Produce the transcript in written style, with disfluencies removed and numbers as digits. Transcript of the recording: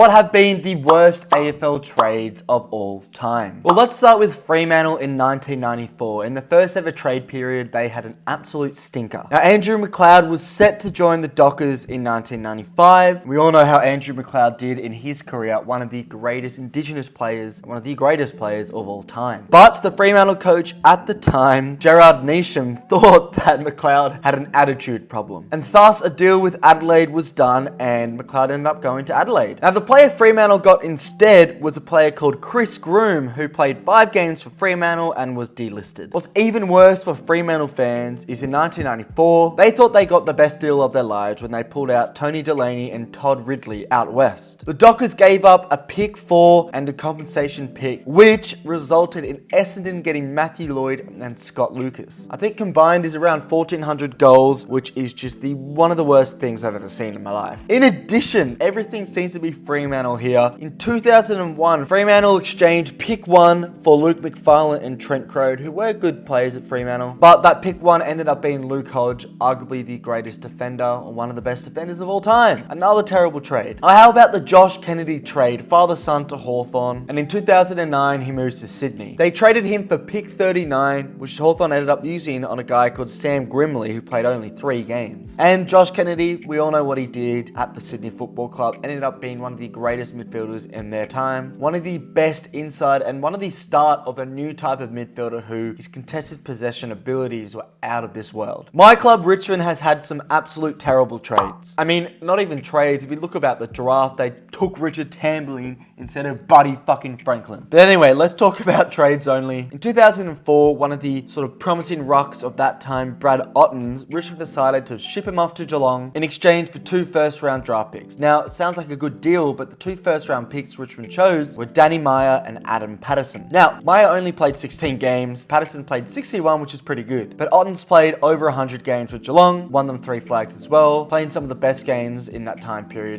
What have been the worst AFL trades of all time? Well, let's start with Fremantle in 1994. In the first ever trade period, they had an absolute stinker. Now, Andrew McLeod was set to join the Dockers in 1995. We all know how Andrew McLeod did in his career, one of the greatest Indigenous players, one of the greatest players of all time. But the Fremantle coach at the time, Gerard Neesham, thought that McLeod had an attitude problem. And thus, a deal with Adelaide was done, and McLeod ended up going to Adelaide. Now, the player Fremantle got instead was a player called Chris Groom, who played 5 games for Fremantle and was delisted. What's even worse for Fremantle fans is in 1994, they thought they got the best deal of their lives when they pulled out Tony Delaney and Todd Ridley out west. The Dockers gave up a pick 4 and a compensation pick, which resulted in Essendon getting Matthew Lloyd and Scott Lucas. I think combined is around 1,400 goals, which is just one of the worst things I've ever seen in my life. In addition, everything seems to be Fremantle here. In 2001, Fremantle exchanged pick 1 for Luke McFarlane and Trent Crode, who were good players at Fremantle. But that pick 1 ended up being Luke Hodge, arguably the greatest defender, or one of the best defenders of all time. Another terrible trade. How about the Josh Kennedy trade, father-son to Hawthorn? And in 2009, he moves to Sydney. They traded him for pick 39, which Hawthorn ended up using on a guy called Sam Grimley, who played only 3 games. And Josh Kennedy, we all know what he did at the Sydney Football Club, ended up being one of the greatest midfielders in their time, one of the best inside, and one of the start of a new type of midfielder who his contested possession abilities were out of this world. My club, Richmond, has had some absolute terrible trades. I mean, not even trades. If you look about the draft, they took Richard Tambling instead of Buddy fucking Franklin. But anyway, let's talk about trades only. In 2004, one of the sort of promising rucks of that time, Brad Ottens, Richmond decided to ship him off to Geelong in exchange for 2 first-round draft picks. Now, it sounds like a good deal, but the 2 first-round picks Richmond chose were Danny Meyer and Adam Patterson. Now, Meyer only played 16 games, Patterson played 61, which is pretty good. But Ottens played over 100 games with Geelong, won them 3 flags as well, playing some of the best games in that time period